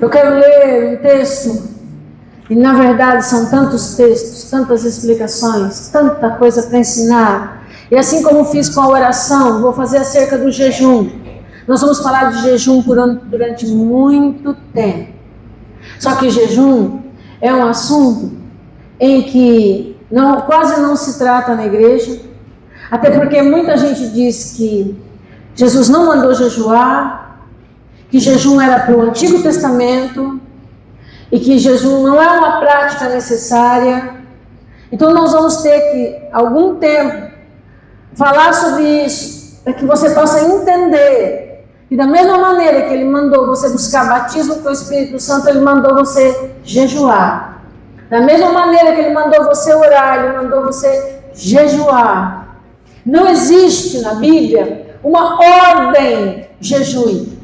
Eu quero ler um texto, e na verdade são tantos textos, tantas explicações, tanta coisa para ensinar. E assim como fiz com a oração, vou fazer acerca do jejum. Nós vamos falar de jejum durante muito tempo. Só que jejum é um assunto em que quase não se trata na igreja, até porque muita gente diz que Jesus não mandou jejuar, que jejum era para o Antigo Testamento e que jejum não é uma prática necessária. Então nós vamos ter que, algum tempo, falar sobre isso, para que você possa entender que da mesma maneira que Ele mandou você buscar batismo com o Espírito Santo, Ele mandou você jejuar. Da mesma maneira que Ele mandou você orar, Ele mandou você jejuar. Não existe na Bíblia uma ordem jejue.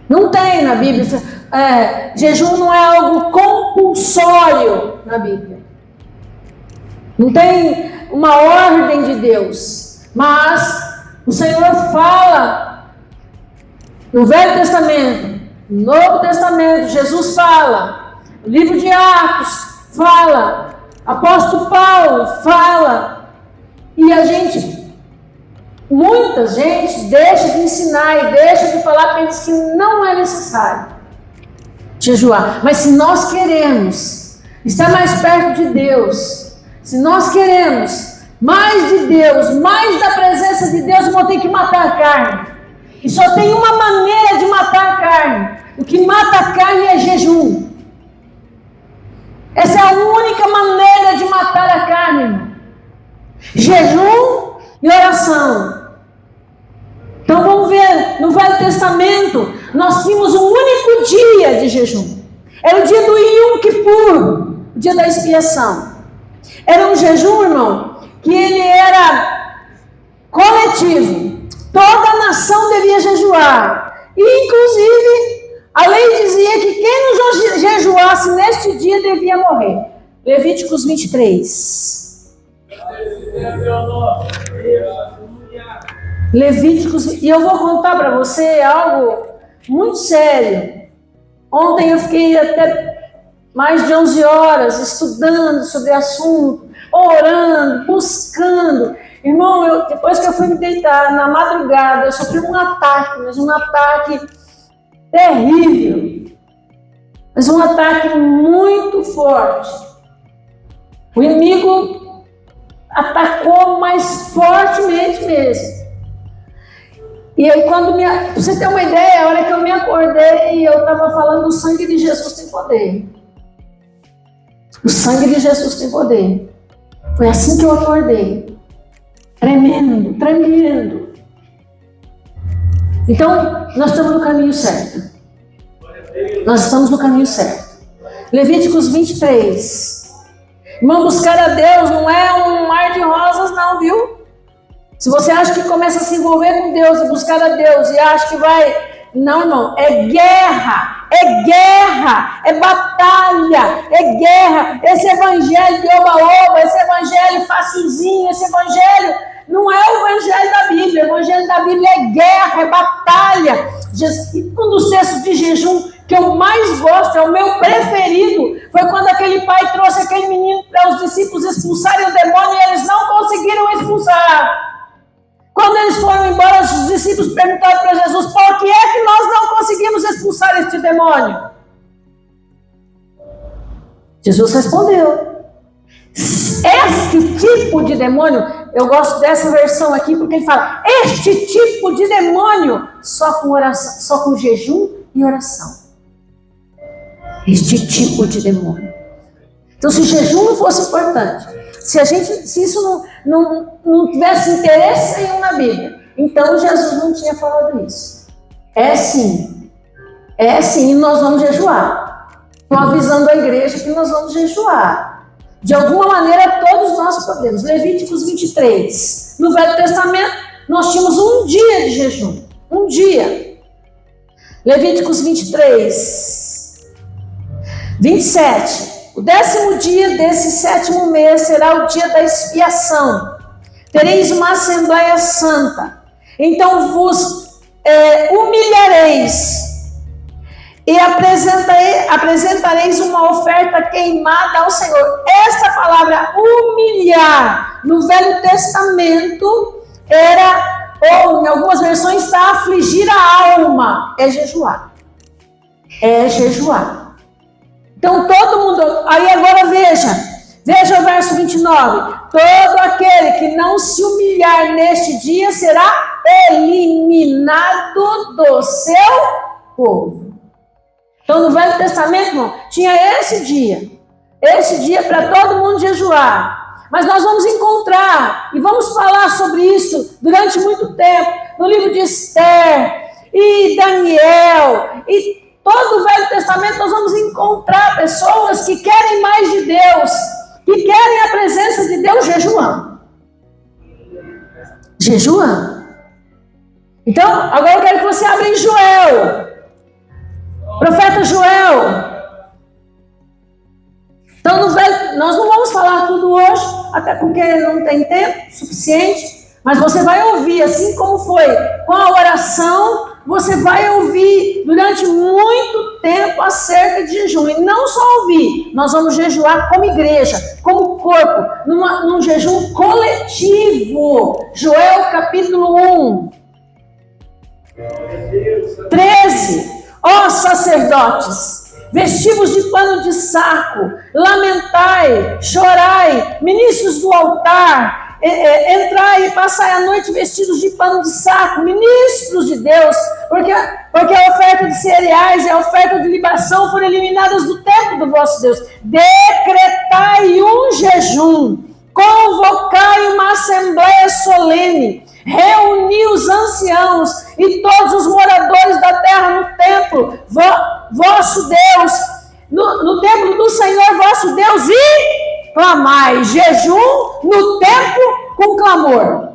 Não tem na Bíblia. Jejum não é algo compulsório na Bíblia. Não tem uma ordem de Deus. Mas o Senhor fala no Velho Testamento, no Novo Testamento, Jesus fala, o livro de Atos fala, apóstolo Paulo fala, e muita gente deixa de ensinar e deixa de falar porque diz que não é necessário jejuar. Mas se nós queremos estar mais perto de Deus, se nós queremos mais de Deus, mais da presença de Deus, vamos ter que matar a carne. E só tem uma maneira de matar a carne. O que mata a carne é jejum. Essa é a única maneira de matar a carne, irmão. Jejum e oração. Então vamos ver, no Velho Testamento, nós tínhamos um único dia de jejum. Era o dia do Yom Kippur, o dia da expiação. Era um jejum, irmão, que ele era coletivo. Toda a nação devia jejuar. E, inclusive, a lei dizia que quem não jejuasse neste dia devia morrer. Levíticos 23. Levíticos, e eu vou contar para você algo muito sério. Ontem eu fiquei até mais de 11 horas estudando sobre o assunto, orando, buscando. Irmão, depois que eu fui me deitar na madrugada, eu sofri um ataque, mas um ataque terrível. Mas um ataque muito forte. O inimigo atacou mais fortemente mesmo. E aí, pra você ter uma ideia, a hora que eu me acordei, eu estava falando: o sangue de Jesus tem poder. O sangue de Jesus tem poder. Foi assim que eu acordei. Tremendo, tremendo. Então, nós estamos no caminho certo. Nós estamos no caminho certo. Levíticos 23. Irmão, buscar a Deus não é um mar de rosas não, viu? Se você acha que começa a se envolver com Deus e buscar a Deus e acha que vai... Não, irmão, é guerra, é batalha, é guerra. Esse evangelho de oba-oba, esse evangelho facilzinho, esse evangelho não é o evangelho da Bíblia. O evangelho da Bíblia é guerra, é batalha. E um dos textos de jejum que eu mais gosto, é o meu preferido, foi quando aquele pai trouxe aquele menino para os discípulos expulsarem o demônio e eles não conseguiram expulsar. Quando eles foram embora, os discípulos perguntaram para Jesus: por que é que nós não conseguimos expulsar este demônio? Jesus respondeu: este tipo de demônio, eu gosto dessa versão aqui porque ele fala: este tipo de demônio só com oração, só com jejum e oração. Este tipo de demônio. Então, se jejum não fosse importante, se isso não tivesse interesse nenhum na Bíblia, então Jesus não tinha falado isso. É sim, e nós vamos jejuar. Estou avisando a igreja que nós vamos jejuar. De alguma maneira, todos nós podemos. Levíticos 23. No Velho Testamento, nós tínhamos um dia de jejum. Um dia. Levíticos 23. 27. O 10º dia desse 7º mês será o dia da expiação. Tereis uma assembleia santa. Então vos humilhareis e apresentareis uma oferta queimada ao Senhor. Esta palavra humilhar no Velho Testamento era, ou em algumas versões está afligir a alma, é jejuar. É jejuar. Então todo mundo, aí agora veja o verso 29. Todo aquele que não se humilhar neste dia será eliminado do seu povo. Então no Velho Testamento, irmão, tinha esse dia para todo mundo jejuar. Mas nós vamos encontrar e vamos falar sobre isso durante muito tempo no livro de Esther e Daniel e todo o Velho Testamento. Nós vamos encontrar pessoas que querem mais de Deus, que querem a presença de Deus jejuando. Jejuando. Então, agora eu quero que você abra em Joel. Profeta Joel. Então, nós não vamos falar tudo hoje, até porque não tem tempo suficiente, mas você vai ouvir, assim como foi com a oração, você vai ouvir durante muito tempo acerca de jejum. E não só ouvir, nós vamos jejuar como igreja, como corpo, num jejum coletivo. Joel capítulo 1, 13. Ó sacerdotes, vestivos de pano de saco, lamentai, chorai, ministros do altar, entrai e passai a noite vestidos de pano de saco, ministros de Deus, porque a oferta de cereais e a oferta de libação foram eliminadas do templo do vosso Deus. Decretai um jejum, convocai uma assembleia solene, reuni os anciãos e todos os moradores da terra no templo vosso Deus, no templo do Senhor vosso Deus, e clamai. Jejum no templo com clamor.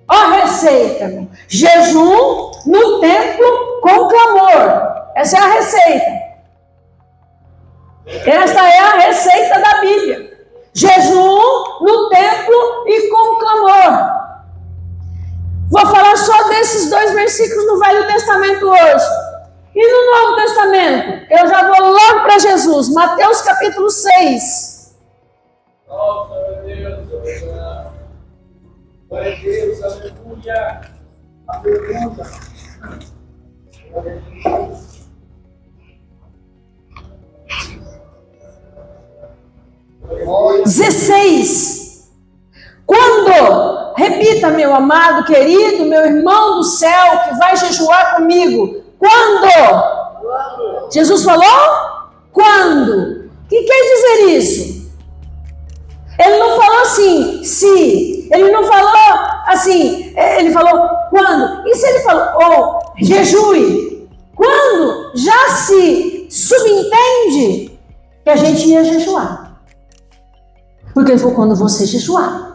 Ó receita, meu. Jejum no templo com clamor. Essa é a receita. Esta é a receita da Bíblia. Jejum no templo e com clamor. Vou falar só desses 2 versículos no Velho Testamento hoje. E no Novo Testamento, eu já vou logo para Jesus. Mateus capítulo 6. Nossa, meu Deus, glória a Deus, aleluia. A pergunta. 16. Quando, repita, meu amado, querido, meu irmão do céu, que vai jejuar comigo. Quando? Jesus falou? Quando? O que quer dizer isso? Ele não falou assim, se. Ele não falou assim, ele falou quando. E se ele falou, jejue? Quando? Já se subentende que a gente ia jejuar. Porque ele falou, quando você jejuar.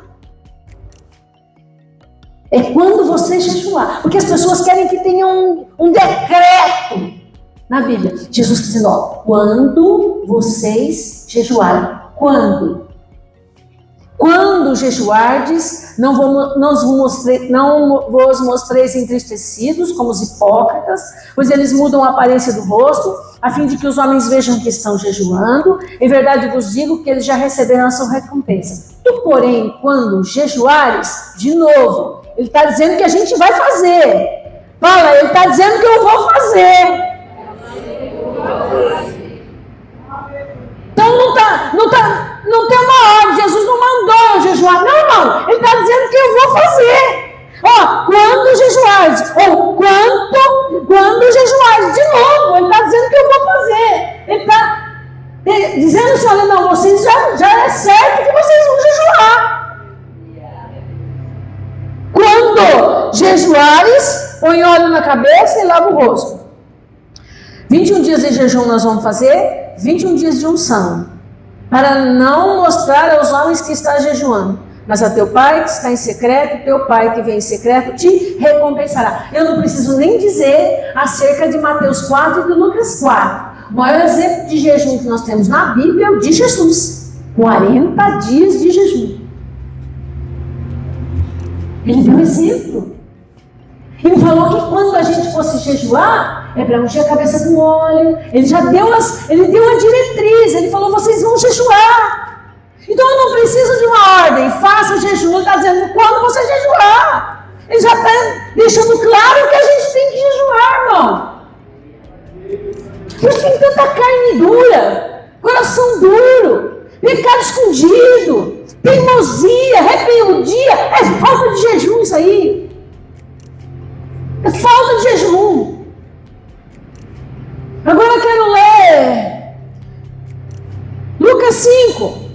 É quando você jejuar. Porque as pessoas querem que tenha um decreto na Bíblia. Jesus está dizendo, quando vocês jejuarem. Quando? Quando jejuardes, não vos mostreis entristecidos como os hipócritas, pois eles mudam a aparência do rosto, a fim de que os homens vejam que estão jejuando. Em verdade vos digo que eles já receberam a sua recompensa. Tu, porém, quando jejuares, de novo, ele está dizendo que a gente vai fazer. Fala, ele está dizendo que eu vou fazer. Então não tem uma ordem, Jesus não mandou eu jejuar, não, ele está dizendo que eu vou fazer. Quando jejuares, ou quando jejuares, de novo, ele está dizendo que eu vou fazer. Ele está dizendo assim, olha, não, vocês já é certo que vocês vão jejuar. Quando jejuares, põe óleo na cabeça e lava o rosto. 21 dias de jejum nós vamos fazer, 21 dias de unção, para não mostrar aos homens que está jejuando, mas a teu pai que está em secreto, teu pai que vem em secreto te recompensará. Eu não preciso nem dizer acerca de Mateus 4 e de Lucas 4. O maior exemplo de jejum que nós temos na Bíblia é o de Jesus, 40 dias de jejum. Ele deu exemplo. Ele falou que quando a gente fosse jejuar, é para ungir a cabeça com óleo. Ele deu a diretriz, ele falou, vocês vão jejuar. Então eu não preciso de uma ordem, faça jejum. Ele está dizendo, quando você jejuar? Ele já está deixando claro que a gente tem que jejuar, irmão. Por isso tem tanta carne dura, coração duro, pecado escondido, teimosia, rebeldia. É falta de jejum isso aí. É falta de jejum. Agora eu quero ler Lucas 5.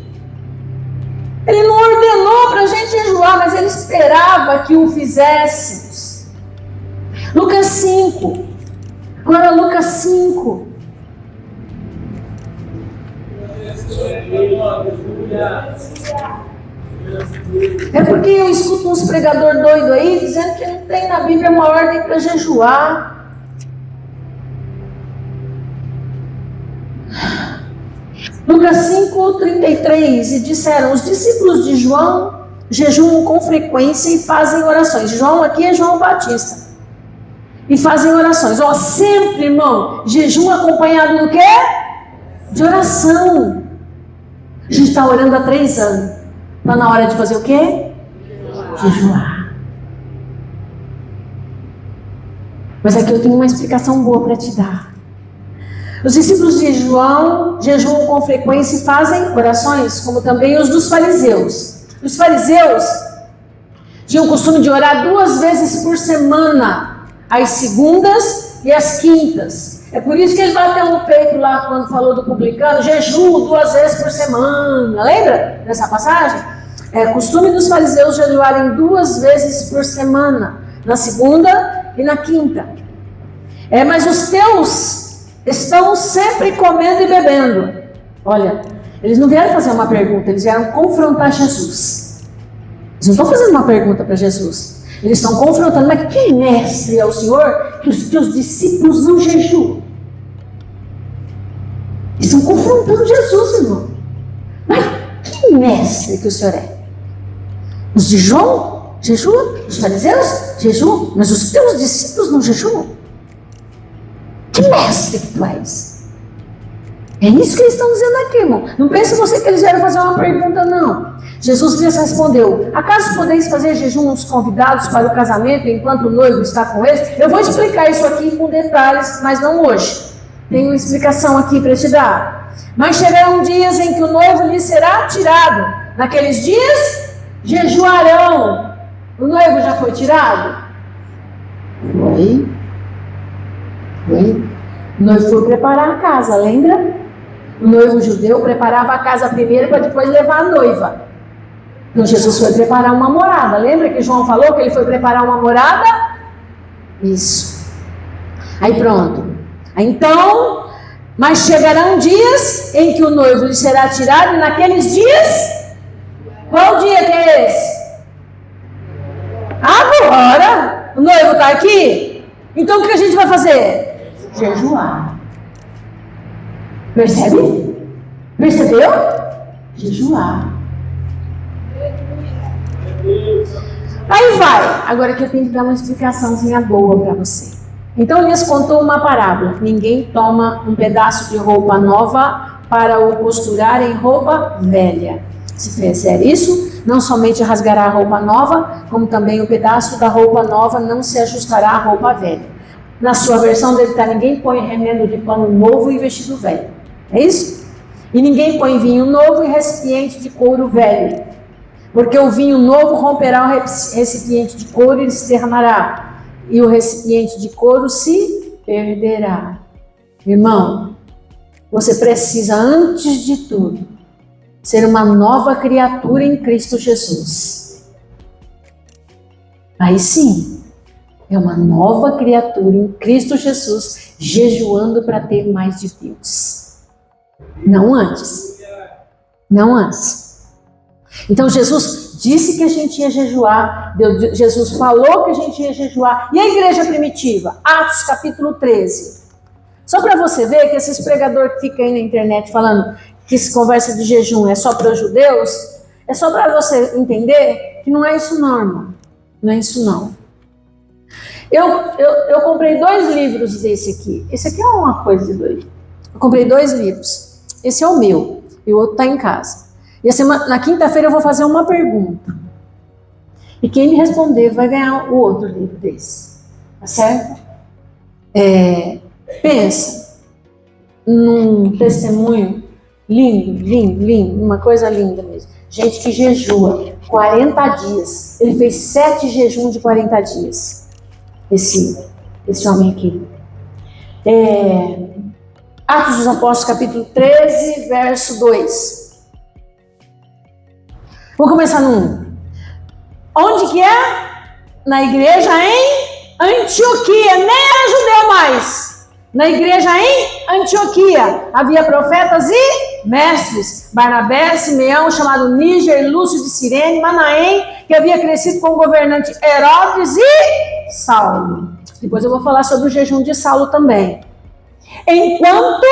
Ele não ordenou para a gente jejuar, mas ele esperava que o fizéssemos. Lucas 5. Agora Lucas 5. É porque eu escuto uns pregadores doidos aí dizendo que não tem na Bíblia uma ordem para jejuar. Lucas 5:33. E disseram: os discípulos de João jejuam com frequência e fazem orações. João aqui é João Batista. E fazem orações. Ó, sempre, irmão, jejum acompanhado do quê? De oração. A gente está orando há 3 anos. Está na hora de fazer o quê? Jejuar. Mas aqui eu tenho uma explicação boa para te dar. Os discípulos de João jejuam com frequência e fazem orações, como também os dos fariseus. Os fariseus tinham o costume de orar 2 vezes por semana, às segundas e às quintas. É por isso que ele bateu no peito lá quando falou do publicano, jejuo 2 vezes por semana. Lembra dessa passagem? É costume dos fariseus jejuarem 2 vezes por semana, na segunda e na quinta. Mas os teus estão sempre comendo e bebendo. Olha, eles não vieram fazer uma pergunta, eles vieram confrontar Jesus. Eles não estão fazendo uma pergunta para Jesus. Eles estão confrontando, mas que mestre é o Senhor que os teus discípulos não jejuam? Eles estão confrontando Jesus, irmão. Mas que mestre que o Senhor é? Os de João jejuam? Os fariseus jejuam? Mas os teus discípulos não jejuam? Que mestre que tu és? É isso que eles estão dizendo aqui, irmão. Não pense você que eles vieram fazer uma pergunta, não. Jesus lhes respondeu: acaso podeis fazer jejum aos convidados para o casamento enquanto o noivo está com eles? Eu vou explicar isso aqui com detalhes, mas não hoje. Tenho uma explicação aqui para te dar. Mas chegarão dias em que o noivo lhes será tirado. Naqueles dias, jejuarão. O noivo já foi tirado? Foi. O noivo foi preparar a casa, lembra? O noivo judeu preparava a casa primeiro para depois levar a noiva. Então Jesus foi preparar uma morada. Lembra que João falou que ele foi preparar uma morada? Isso. Aí pronto. Então, mas chegarão dias em que o noivo lhe será tirado, e naqueles dias, qual dia que é esse? Agora! O noivo está aqui? Então o que a gente vai fazer? Jejuar. Percebe? Percebeu? Jejuar. Aí vai. Agora que eu tenho que dar uma explicaçãozinha boa para você. Então lhes contou uma parábola. Ninguém toma um pedaço de roupa nova para o costurar em roupa velha. Se fizer isso, não somente rasgará a roupa nova, como também o pedaço da roupa nova não se ajustará à roupa velha. Na sua versão deve estar: ninguém põe remendo de pano novo e vestido velho. É isso? E ninguém põe vinho novo e recipiente de couro velho, porque o vinho novo romperá o recipiente de couro e se derramará, e o recipiente de couro se perderá. Irmão, você precisa, antes de tudo, ser uma nova criatura em Cristo Jesus. Aí sim, é uma nova criatura em Cristo Jesus, jejuando para ter mais de Deus. Não antes. Não antes. Então Jesus disse que a gente ia jejuar. Jesus falou que a gente ia jejuar. E a igreja primitiva? Atos capítulo 13. Só para você ver que esses pregadores que ficam aí na internet falando que essa conversa de jejum é só para os judeus, é só para você entender que não é isso não, irmão. Não é isso não. Eu comprei 2 livros desse aqui. Esse aqui é uma coisa de doido. Eu comprei 2 livros. Esse é o meu. E o outro está em casa. E na quinta-feira eu vou fazer uma pergunta. E quem me responder vai ganhar o outro livro desse. Tá certo? Pensa num testemunho lindo, lindo, lindo. Uma coisa linda mesmo. Gente que jejua 40 dias. Ele fez 7 jejuns de 40 dias. Esse homem aqui. Atos dos Apóstolos, capítulo 13, verso 2. Vou começar no 1. Onde que é? Na igreja em Antioquia. Nem era judeu mais. Na igreja em Antioquia havia profetas e mestres. Barnabé, Simeão, chamado Níger, Lúcio de Cirene, Manaém, que havia crescido com o governante Herodes, e Saulo. Depois eu vou falar sobre o jejum de Saulo também. Enquanto,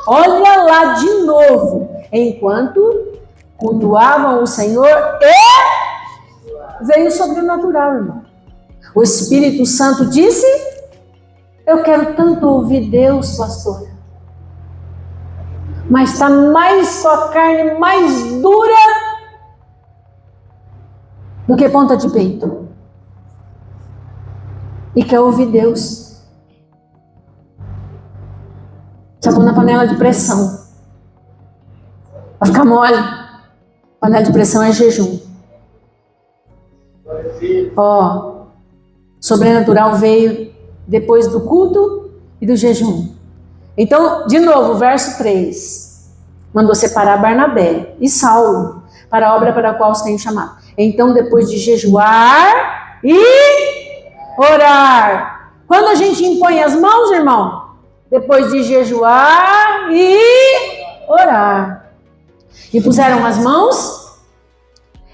olha lá de novo, enquanto cultuavam o Senhor e veio o sobrenatural, irmão. O Espírito Santo disse: eu quero tanto ouvir Deus, pastor, mas está mais com a carne mais dura do que ponta de peito. E quer ouvir Deus. Já pôr na panela de pressão. Vai ficar mole. Panela de pressão é jejum. Sobrenatural veio depois do culto e do jejum. Então, de novo, verso 3. Mandou separar Barnabé e Saulo para a obra para a qual os tenho chamado. Então, depois de jejuar e orar. Quando a gente impõe as mãos, irmão? Depois de jejuar e orar. E puseram as mãos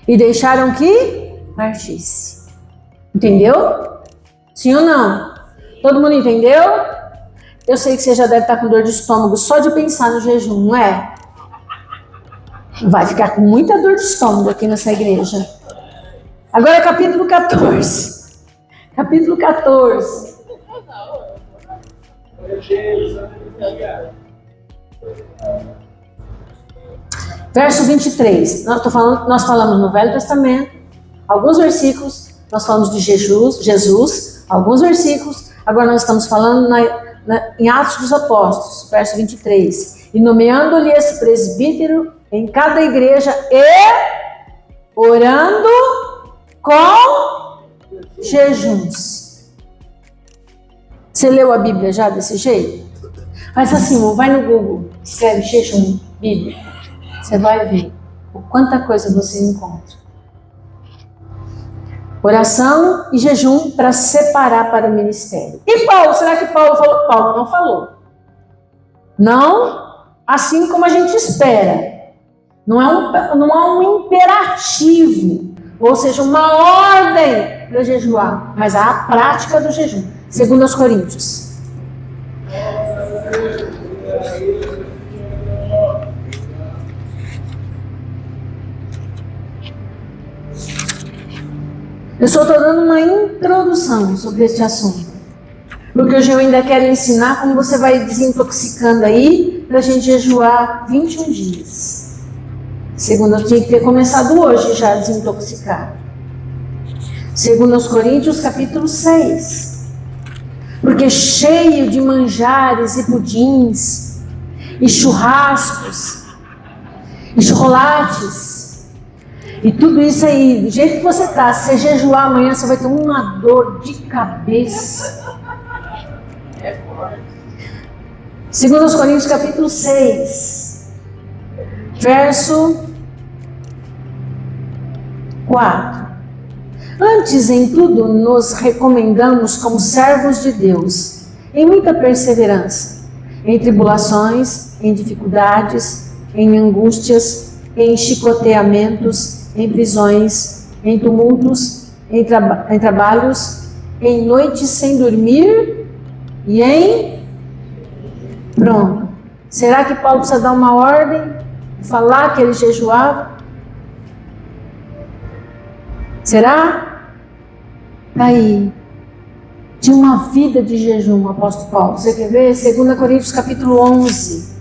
e deixaram que partisse. Entendeu? Sim ou não? Todo mundo entendeu? Eu sei que você já deve estar com dor de estômago só de pensar no jejum, não é? Vai ficar com muita dor de estômago aqui nessa igreja. Agora capítulo 14. Capítulo 14. Verso 23. Nós falamos no Velho Testamento, alguns versículos. Nós falamos de Jesus, alguns versículos. Agora nós estamos falando em Atos dos Apóstolos, verso 23. E nomeando-lhe esse presbítero em cada igreja e orando com jejuns. Você leu a Bíblia já desse jeito? Faz assim, vai no Google, escreve jejum, Bíblia. Você vai ver quanta coisa você encontra. Oração e jejum para separar para o ministério. E Paulo? Será que Paulo falou? Paulo não falou. Não assim como a gente espera. Não é um imperativo, ou seja, uma ordem para jejuar, mas há a prática do jejum. Segundo aos Coríntios. Eu só estou dando uma introdução sobre este assunto. Porque hoje eu ainda quero ensinar como você vai desintoxicando aí para a gente jejuar 21 dias. Segundo, eu tinha que ter começado hoje já a desintoxicar. Segundo aos Coríntios, capítulo 6. Porque cheio de manjares e pudins, e churrascos, e chocolates, e tudo isso aí, do jeito que você está, se você jejuar amanhã, você vai ter uma dor de cabeça. Segundo aos Coríntios, capítulo 6, verso 4. Antes, em tudo, nos recomendamos como servos de Deus, em muita perseverança, em tribulações, em dificuldades, em angústias, em chicoteamentos, em prisões, em tumultos, em trabalhos, em noites sem dormir e em... Pronto. Será que Paulo precisa dar uma ordem? Falar que ele jejuava? Será? Aí. Tinha uma vida de jejum, o apóstolo Paulo. Você quer ver? 2 Coríntios capítulo 11,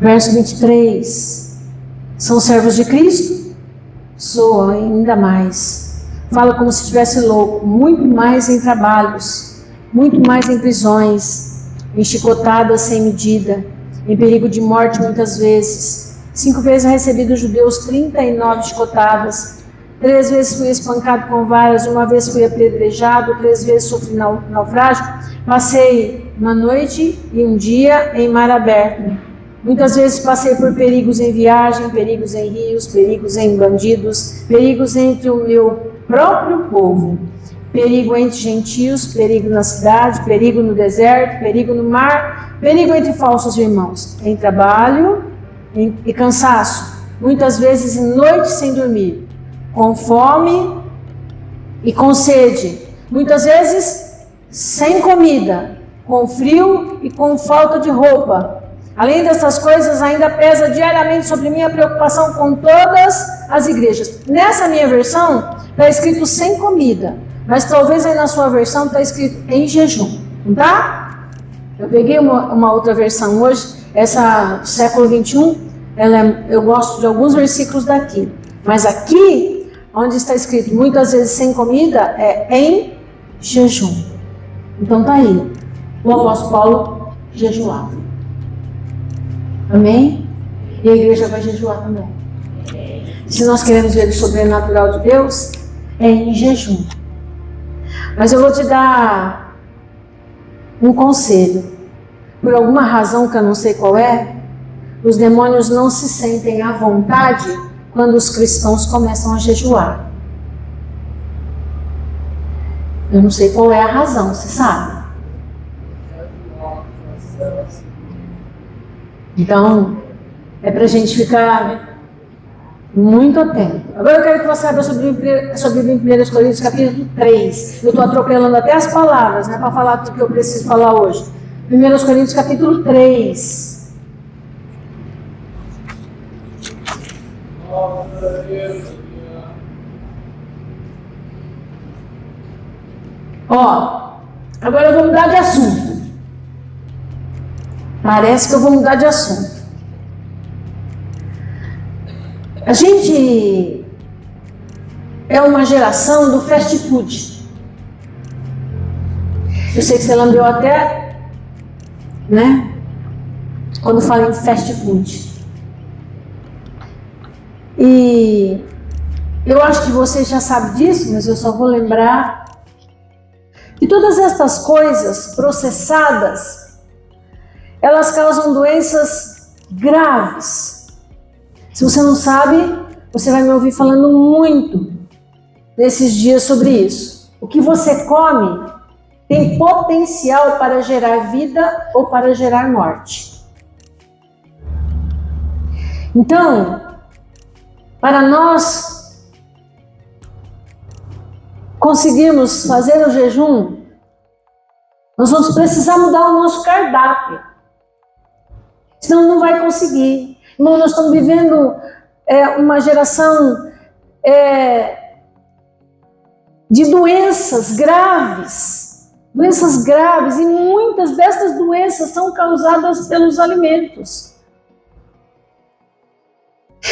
verso 23. São servos de Cristo? Sou ainda mais. Fala como se estivesse louco. Muito mais em trabalhos, muito mais em prisões, em chicotadas sem medida, em perigo de morte muitas vezes. 5 vezes recebi dos judeus 39 chicotadas. 3 vezes fui espancado com varas, 1 vez fui apedrejado, 3 vezes sofri naufrágio. Passei uma noite e um dia em mar aberto. Muitas vezes passei por perigos em viagem, perigos em rios, perigos em bandidos, perigos entre o meu próprio povo, perigo entre gentios, perigo na cidade, perigo no deserto, perigo no mar, perigo entre falsos irmãos, em trabalho e cansaço, muitas vezes em noite sem dormir, com fome e com sede, muitas vezes sem comida, com frio e com falta de roupa. Além dessas coisas, ainda pesa diariamente sobre mim a preocupação com todas as igrejas. Nessa minha versão, está escrito sem comida, mas talvez aí na sua versão está escrito em jejum, não tá? Eu peguei uma outra versão hoje, essa do século 21, eu gosto de alguns versículos daqui, mas aqui, onde está escrito muitas vezes sem comida, é em jejum. Então tá aí, o apóstolo Paulo jejuava. Amém? E a igreja vai jejuar também. Se nós queremos ver o sobrenatural de Deus, é em jejum. Mas eu vou te dar um conselho. Por alguma razão que eu não sei qual é, os demônios não se sentem à vontade quando os cristãos começam a jejuar. Eu não sei qual é a razão, você sabe? Então, é para a gente ficar muito atento. Agora eu quero que você abra sobre 1 Coríntios capítulo 3. Eu estou atropelando até as palavras, né, para falar tudo que eu preciso falar hoje. 1 Coríntios capítulo 3. Ó, agora eu vou mudar de assunto. Parece que eu vou mudar de assunto. A gente é uma geração do fast food. Eu sei que você lambeu até, né? Quando fala em fast food. E eu acho que você já sabe disso, mas eu só vou lembrar que todas estas coisas processadas, elas causam doenças graves. Se você não sabe, você vai me ouvir falando muito nesses dias sobre isso. O que você come tem potencial para gerar vida ou para gerar morte. Então, para nós conseguirmos fazer o jejum, nós vamos precisar mudar o nosso cardápio. Senão não vai conseguir. Irmão, nós estamos vivendo uma geração de doenças graves. Doenças graves. E muitas dessas doenças são causadas pelos alimentos.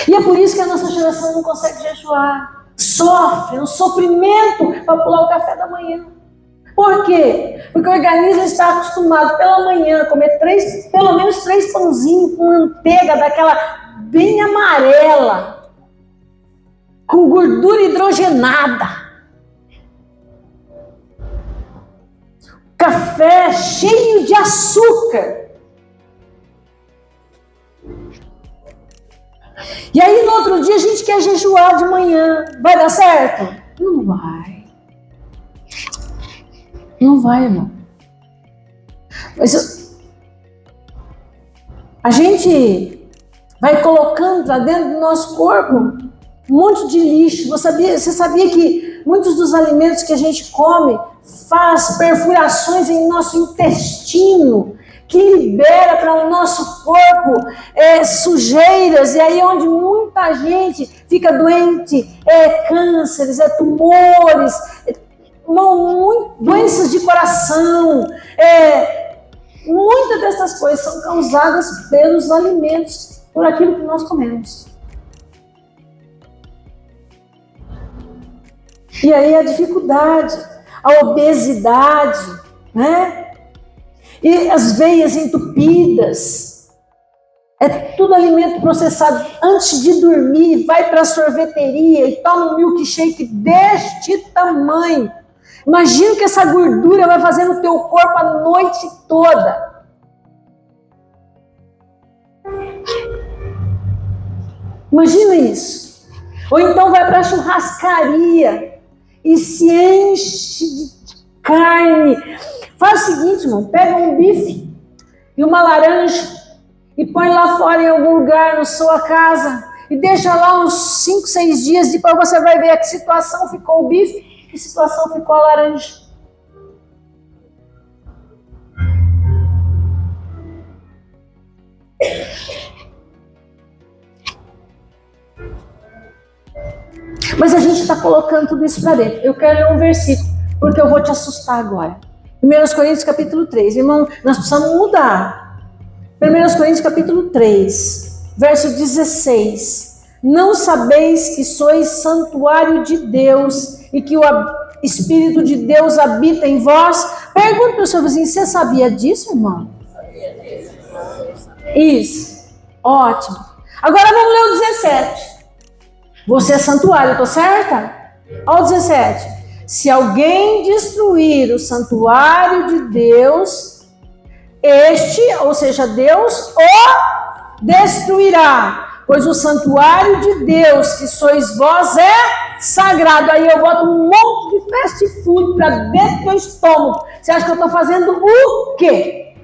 E é por isso que a nossa geração não consegue jejuar. Sofre, um sofrimento para pular o café da manhã. Por quê? Porque o organismo está acostumado pela manhã a comer pelo menos 3 pãozinhos com manteiga daquela bem amarela, com gordura hidrogenada. Café cheio de açúcar. E aí no outro dia a gente quer jejuar de manhã. Vai dar certo? Não vai. Não vai, irmão. Mas a gente vai colocando lá dentro do nosso corpo um monte de lixo. Você sabia que muitos dos alimentos que a gente come faz perfurações em nosso intestino, que libera para o nosso corpo sujeiras, e aí onde muita gente fica doente, cânceres, tumores, doenças de coração, muitas dessas coisas são causadas pelos alimentos, por aquilo que nós comemos. E aí a dificuldade, a obesidade, né? E as veias entupidas. É tudo alimento processado. Antes de dormir, vai para a sorveteria e toma um milkshake deste tamanho. Imagina o que essa gordura vai fazer no teu corpo a noite toda. Imagina isso. Ou então vai para a churrascaria e se enche de carne. Faz o seguinte, irmão, pega um bife e uma laranja e põe lá fora em algum lugar na sua casa e deixa lá uns 5, 6 dias, depois você vai ver a que situação ficou o bife, que situação ficou a laranja. Mas a gente está colocando tudo isso para dentro. Eu quero ler um versículo, porque eu vou te assustar agora. 1 Coríntios capítulo 3. Irmão, nós precisamos mudar. 1 Coríntios capítulo 3, verso 16. Não sabeis que sois santuário de Deus e que o Espírito de Deus habita em vós? Pergunta para o seu vizinho, você sabia disso, irmão? Isso. Ótimo. Agora vamos ler o 17. Você é santuário, estou certa? Olha o 17. Se alguém destruir o santuário de Deus, este, ou seja, Deus, o destruirá. Pois o santuário de Deus, que sois vós, é sagrado. Aí eu boto um monte de fast food para dentro do estômago. Você acha que eu estou fazendo o quê?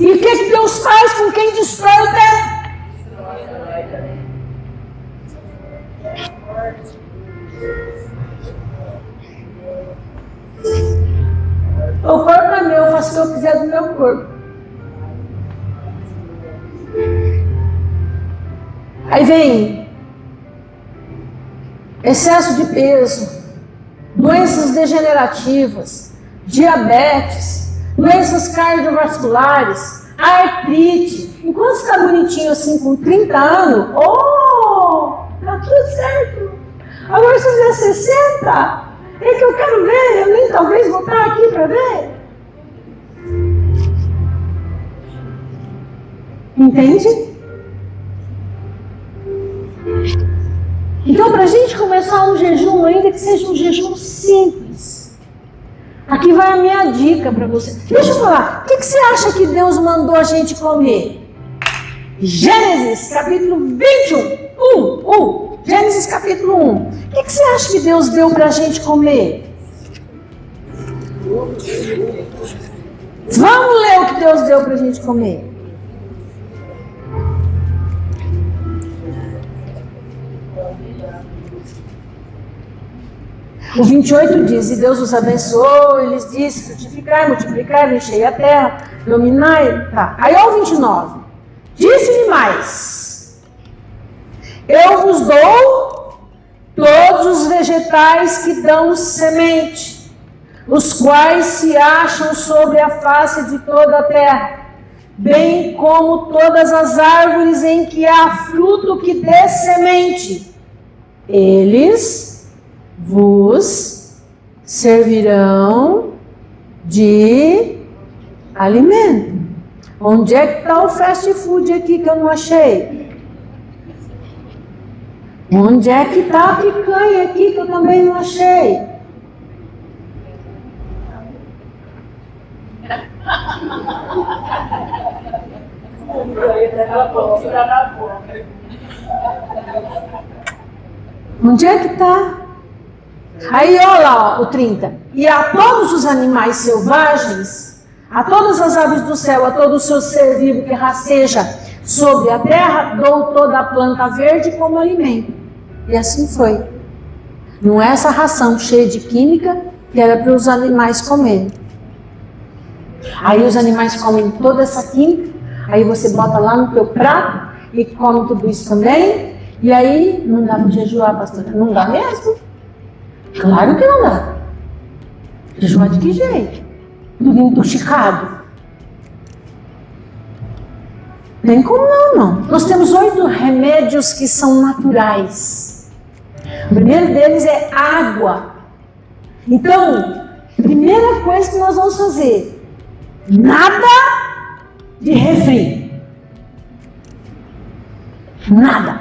E o que Deus faz com quem destrói o templo? O corpo é meu, eu faço o que eu quiser do meu corpo. Aí vem excesso de peso, doenças degenerativas, diabetes, doenças cardiovasculares, artrite. Enquanto você está bonitinho assim com 30 anos, tá tudo certo. Agora se você fizer 60, é que eu quero ver, eu nem talvez vou estar aqui para ver. Entende? Então, para a gente começar um jejum, ainda que seja um jejum simples, aqui vai a minha dica para você. Deixa eu falar, o que você acha que Deus mandou a gente comer? Gênesis capítulo 21, Gênesis capítulo 1. O que você acha que Deus deu para a gente comer? Vamos ler o que Deus deu para a gente comer. O 28 diz, e Deus os abençoou, e lhes disse, frutificai, multiplicai, enchei a terra, dominai, tá. Aí ó o 29, disse-lhe mais, eu vos dou todos os vegetais que dão semente, os quais se acham sobre a face de toda a terra, bem como todas as árvores em que há fruto que dê semente, eles vos servirão de alimento. Onde é que está o fast food aqui que eu não achei? Onde é que está a picanha aqui que eu também não achei? Onde é que está? Aí olha lá, o 30. E a todos os animais selvagens, a todas as aves do céu, a todo o seu ser vivo que rasteja sobre a terra, dou toda a planta verde como alimento. E assim foi. Não é essa ração cheia de química que era para os animais comerem. Aí os animais comem toda essa química, aí você bota lá no teu prato e come tudo isso também. E aí não dá para jejuar, pastor? Não dá mesmo? Claro que não dá. Jejuar de que jeito? Tudo intoxicado. Tem como não, irmão. Nós temos 8 remédios que são naturais. O primeiro deles é água. Então, primeira coisa que nós vamos fazer, nada de refri. Nada.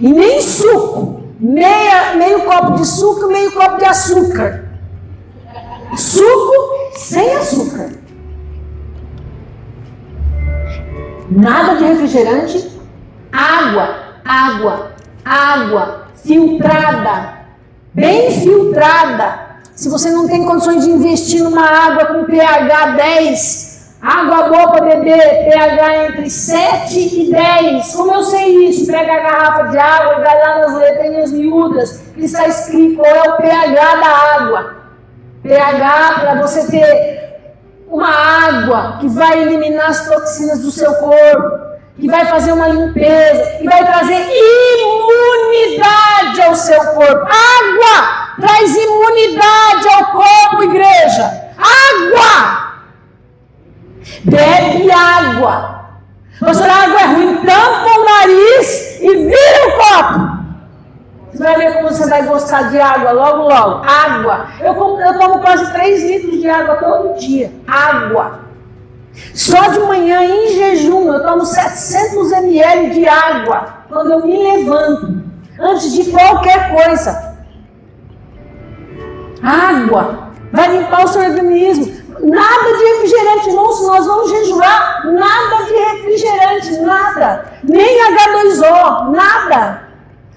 E nem suco. Meio copo de suco, meio copo de açúcar. Suco sem açúcar. Nada de refrigerante. Água filtrada, bem filtrada. Se você não tem condições de investir numa água com pH 10, água boa para beber, pH entre 7 e 10. Como eu sei isso? Pega a garrafa de água e vai lá nas letrinhas miúdas, que está escrito qual é o pH da água. pH para você ter uma água que vai eliminar as toxinas do seu corpo, que vai fazer uma limpeza, que vai trazer imunidade ao seu corpo. Água traz imunidade ao corpo, igreja. Água! Bebe água. Pastor, a água é ruim. Tampa o nariz e vira o copo. Você vai ver como você vai gostar de água logo, logo. Água. Eu tomo quase 3 litros de água todo dia. Água. Só de manhã, em jejum, eu tomo 700 ml de água quando eu me levanto, antes de qualquer coisa. Água vai limpar o seu organismo. Nada de refrigerante, irmãos, nós vamos jejuar. Nada de refrigerante, nada. Nem H2O, nada.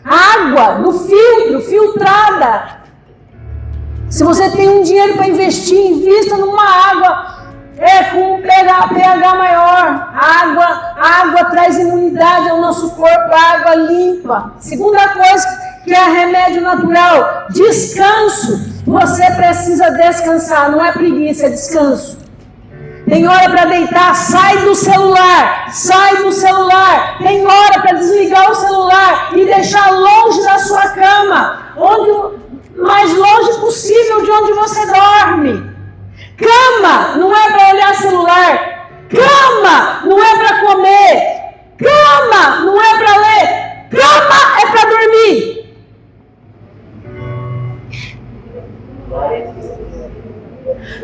Água do filtro, filtrada. Se você tem um dinheiro para investir, invista numa água com pH maior. Água traz imunidade ao nosso corpo, água limpa. Segunda coisa que é remédio natural, descanso. Você precisa descansar, não é preguiça, é descanso. Tem hora para deitar, sai do celular. Tem hora para desligar o celular e deixar longe da sua cama, mais longe possível de onde você dorme. Cama não é para olhar celular. Cama não é para comer. Cama não é para ler. Cama é para dormir.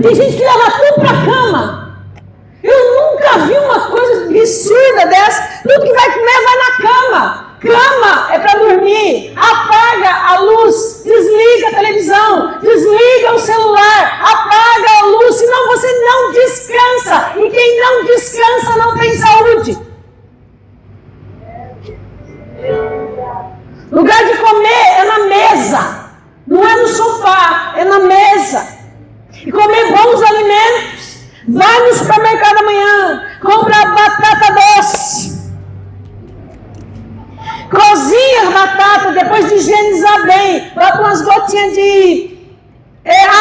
Tem gente que leva tudo para a cama. Eu nunca vi uma coisa absurda dessa. Tudo que vai comer vai na cama. Cama é para dormir. Apaga a luz, desliga a televisão, desliga o celular, apaga a luz, senão você não descansa. E quem não descansa não tem saúde. Lugar de comer é na mesa, não é no sofá, é na mesa. E comer bons alimentos. Vai no supermercado amanhã, compra batata doce. Cozinha a batata, depois de higienizar bem, bota umas gotinhas de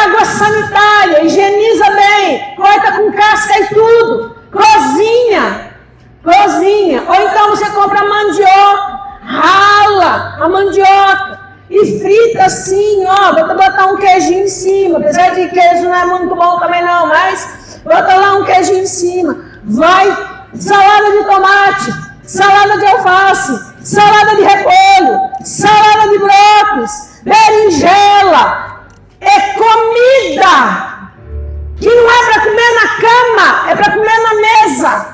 água sanitária, higieniza bem, corta com casca e tudo, cozinha, ou então você compra a mandioca, rala a mandioca e frita assim, botar um queijinho em cima, apesar de queijo não é muito bom também não, mas bota lá um queijinho em cima, salada de tomate, salada de alface, salada de repolho, salada de brócolis, berinjela, é comida que não é para comer na cama, é para comer na mesa.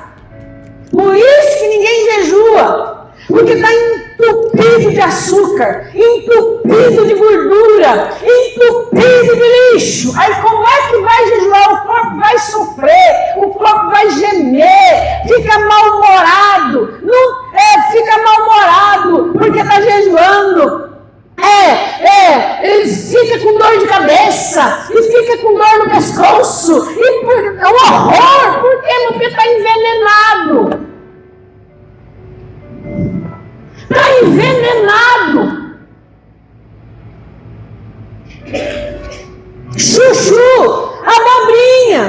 Por isso que ninguém jejua, porque está entupido de açúcar, entupido de gordura, entupido de lixo. Aí como é que vai jejuar? O corpo vai sofrer, o corpo vai gemer, fica mal-humorado, fica mal-humorado porque está jejuando. Ele fica com dor de cabeça, e fica com dor no pescoço, é um horror. Por quê? Porque está envenenado. Está envenenado. Chuchu, abobrinha,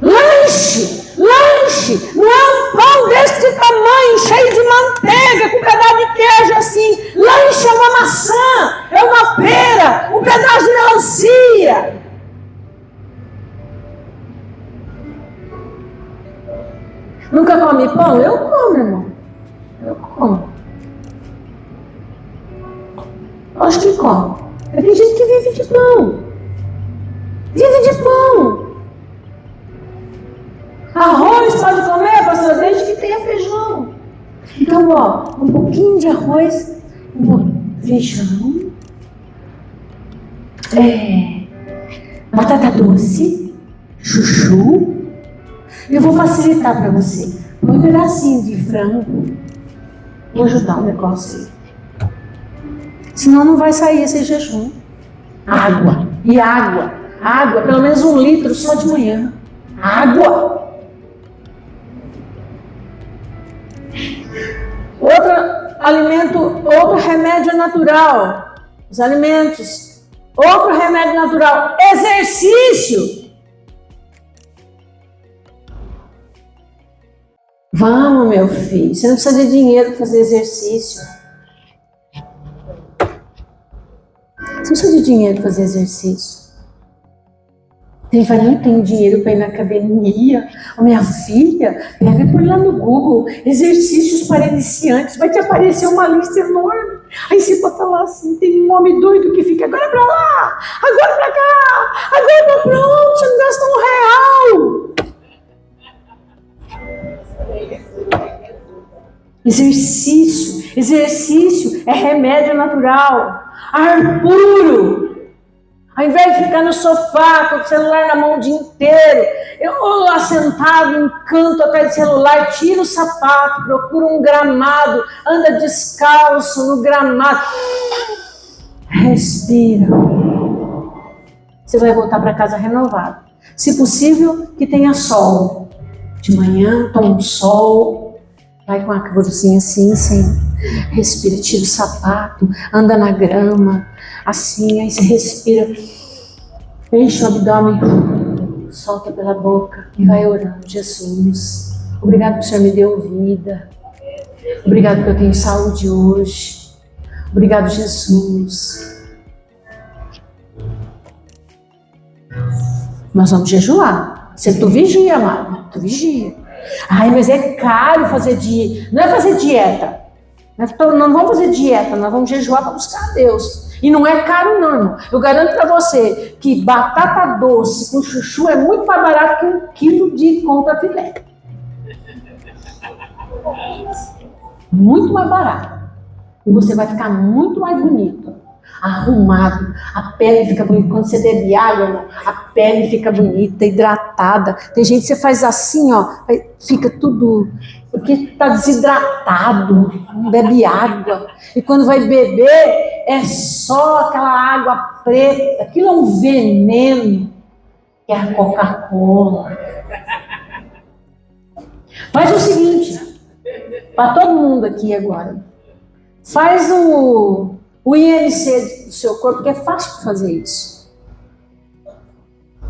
lanche, não é um pão desse tamanho, cheio de manteiga, com um pedaço de queijo assim, lanche Poxa, é uma maçã, é uma pera, um pedaço de melancia. Nunca come pão? Eu como, irmão. Eu como. Acho que como. Tem gente que vive de pão. Vive de pão. Arroz pode comer, pastor, desde que tenha feijão. Então, ó, um pouquinho de arroz, feijão, batata doce, chuchu. Eu vou facilitar para você. Um pedacinho de frango. Vou ajudar o negócio aí. Senão não vai sair esse jejum. Água. E água. Água, pelo menos 1 litro só de manhã. Água. Outro alimento, outro remédio natural. Os alimentos. Outro remédio natural. Exercício. Vamos, meu filho. Você não precisa de dinheiro para fazer exercício. Você não precisa de dinheiro para fazer exercício. Tem gente que não tem dinheiro para ir na academia. Ô, minha filha, pega e põe lá no Google, exercícios para iniciantes, vai te aparecer uma lista enorme. Aí você bota lá assim, tem um homem doido que fica agora para lá, agora para cá, agora para onde, você não gasta R$1. Exercício é remédio natural, ar puro. Ao invés de ficar no sofá com o celular na mão o dia inteiro, ou lá sentado em canto atrás do celular, tira o sapato, procura um gramado, anda descalço no gramado, respira. Você vai voltar para casa renovado. Se possível, que tenha sol. De manhã, toma um sol, vai com a cruzinha assim, respira, tira o sapato, anda na grama, assim, aí você respira, enche o abdômen, solta pela boca e vai orando. Jesus, obrigado que o Senhor me deu vida, obrigado que eu tenho saúde hoje, obrigado, Jesus. Nós vamos jejuar. Tu vigia, amado, tu vigia. Ai, mas é caro fazer dieta. Não é fazer dieta. Não vamos fazer dieta, nós vamos jejuar para buscar a Deus. E não é caro não, irmão. Eu garanto para você que batata doce com chuchu é muito mais barato que 1 quilo de contrafilé. Muito mais barato. E você vai ficar muito mais bonito, arrumado, a pele fica bonita. Quando você bebe água, irmão, a pele fica bonita, hidratada. Tem gente que você faz assim, ó, fica tudo, porque está desidratado, não bebe água. E quando vai beber, é só aquela água preta, aquilo é um veneno, que é a Coca-Cola. Faz o seguinte, para todo mundo aqui agora, faz o IMC do seu corpo, que é fácil fazer isso.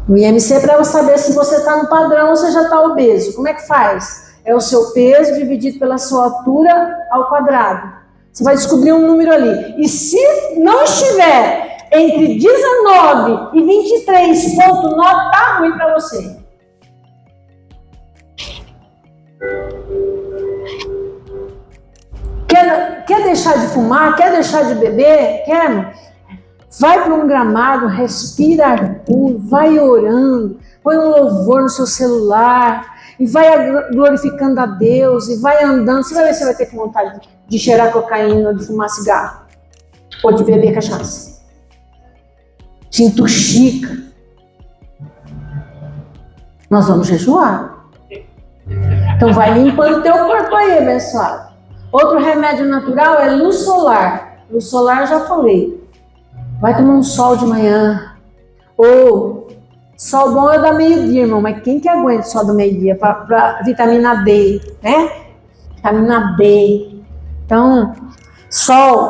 O IMC é para saber se você está no padrão ou se já está obeso. Como é que faz? É o seu peso dividido pela sua altura ao quadrado. Você vai descobrir um número ali. E se não estiver entre 19 e 23,9, está ruim para você. Quer deixar de fumar? Quer deixar de beber? Quer? Vai para um gramado, respira ar puro, vai orando, põe um louvor no seu celular e vai glorificando a Deus e vai andando. Você vai ver se vai ter vontade de cheirar cocaína, de fumar cigarro ou de beber cachaça. Te intoxica. Nós vamos jejuar. Então vai limpando o teu corpo aí, abençoado. Outro remédio natural é luz solar. Luz solar eu já falei. Vai tomar um sol de manhã. Ou sol bom é da meio-dia, irmão. Mas quem que aguenta o sol do meio-dia? Para vitamina D, né? Vitamina D. Então,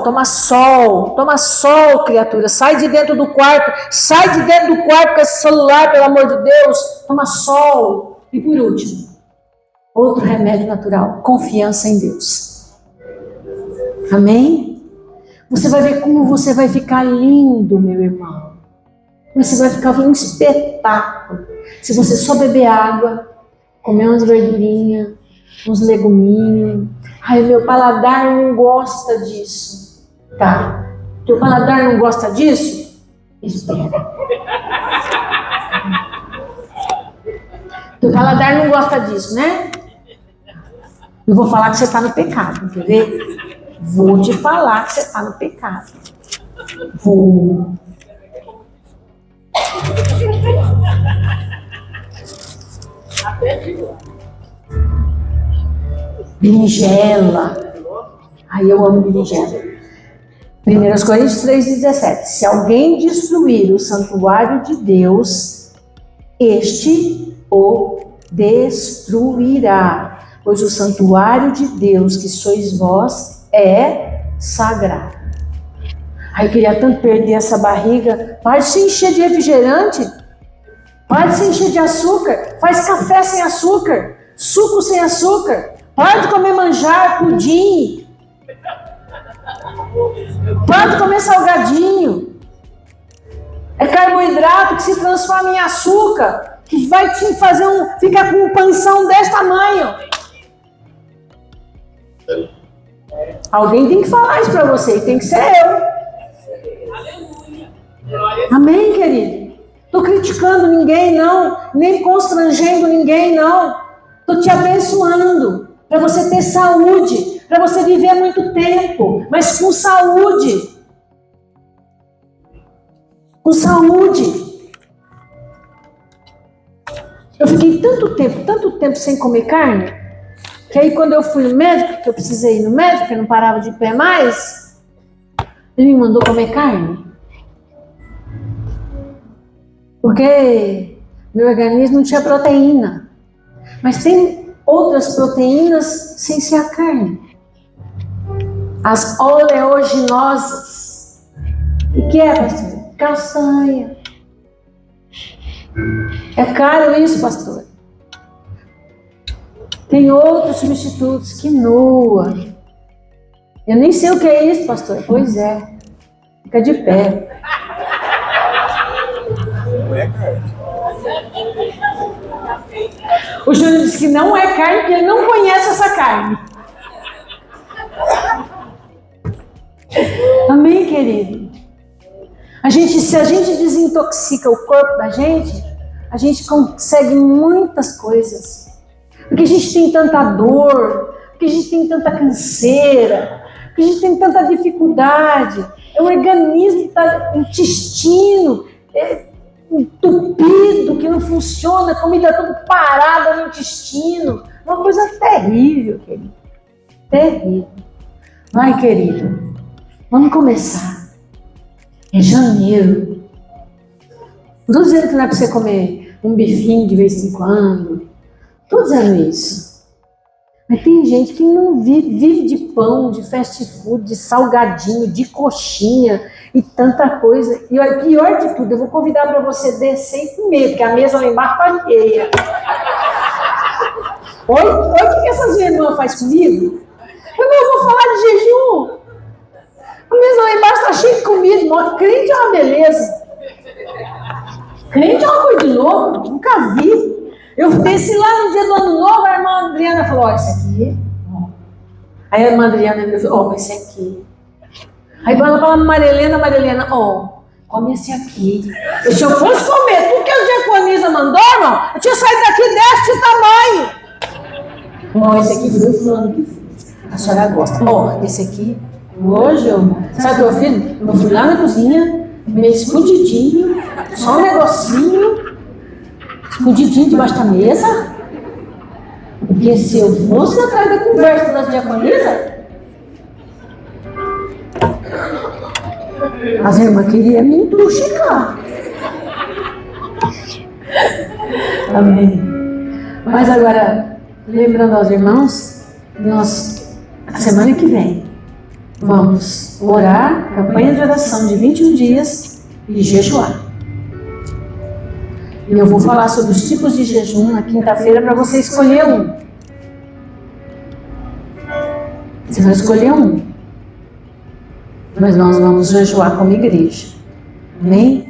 toma sol, criatura. Sai de dentro do quarto com esse celular, pelo amor de Deus. Toma sol. E por último, outro remédio natural, confiança em Deus. Amém? Você vai ver como você vai ficar lindo, meu irmão. Você vai ficar um espetáculo. Se você só beber água, comer umas verdurinhas, uns leguminhos. Ai, meu paladar não gosta disso. Tá. Teu paladar não gosta disso? Espera. Teu paladar não gosta disso, né? Eu vou falar que você está no pecado, quer ver? Vou te falar que você está no pecado. Vou. Berinjela. Aí eu amo berinjela. 1 Coríntios 3,17. Se alguém destruir o santuário de Deus, este o destruirá. Pois o santuário de Deus, que sois vós, é sagrado. Aí eu queria tanto perder essa barriga. Para de se encher de refrigerante. Para de se encher de açúcar. Faz café sem açúcar. Suco sem açúcar. Para de comer manjar, pudim. Para de comer salgadinho. É carboidrato que se transforma em açúcar, que vai te fazer ficar com um panção desse tamanho. Alguém tem que falar isso para você, e tem que ser eu. Amém, querido? Estou criticando ninguém, não. Nem constrangendo ninguém, não. Estou te abençoando para você ter saúde, para você viver muito tempo, mas com saúde. Com saúde. Eu fiquei tanto tempo sem comer carne, que aí quando eu fui no médico, que eu precisei ir no médico, que eu não parava de pé mais, ele me mandou comer carne. Porque meu organismo não tinha proteína. Mas tem outras proteínas sem ser a carne. As oleaginosas. E que é, pastor? Castanha. É caro isso, pastor. Tem outros substitutos, quinoa. Eu nem sei o que é isso, pastor. Pois é. Fica de pé. Não é carne. O Júnior disse que não é carne, porque ele não conhece essa carne. Amém, querido? Se a gente desintoxica o corpo da gente, a gente consegue muitas coisas. Porque a gente tem tanta dor, porque a gente tem tanta canseira, porque a gente tem tanta dificuldade. O organismo está intestino entupido, que não funciona, a comida toda parada no intestino. Uma coisa terrível, querido. Terrível. Vai, querido, vamos começar. É janeiro. Não estou dizendo que não é para você comer um bifinho de vez em quando. Estou dizendo isso. Mas tem gente que não vive de pão, de fast food, de salgadinho, de coxinha e tanta coisa. E o pior de tudo, eu vou convidar para você descer e comer, porque a mesa lá embaixo está cheia. Olha o que essas minhas irmãs fazem comigo. Eu vou falar de jejum. A mesa lá embaixo está cheia de comida. Nossa, crente é uma beleza. Crente é uma coisa de louco, nunca vi. Eu desci lá no dia do ano novo, a irmã Adriana falou, ó, esse aqui. Aí a irmã Adriana falou, ó, esse aqui. Aí ela falou, Marilena, ó, come esse aqui. E se eu fosse comer tudo que a diaconisa mandou, irmão, eu tinha saído daqui deste tamanho. Ó, esse aqui foi o fulano que fez. A senhora gosta. Ó, esse aqui, hoje, sabe o que eu fiz? Eu fui lá na cozinha, meio escondidinho, só um negocinho, escondidinho debaixo da mesa. Porque se eu fosse atrás da conversa das diaconisas, as irmãs queriam me intoxicar. Amém. Mas agora, lembrando aos irmãos, nós, a semana que vem, vamos orar, campanha de oração de 21 dias e jejuar. E eu vou falar sobre os tipos de jejum na quinta-feira para você escolher um. Você vai escolher um. Mas nós vamos jejuar como igreja. Amém?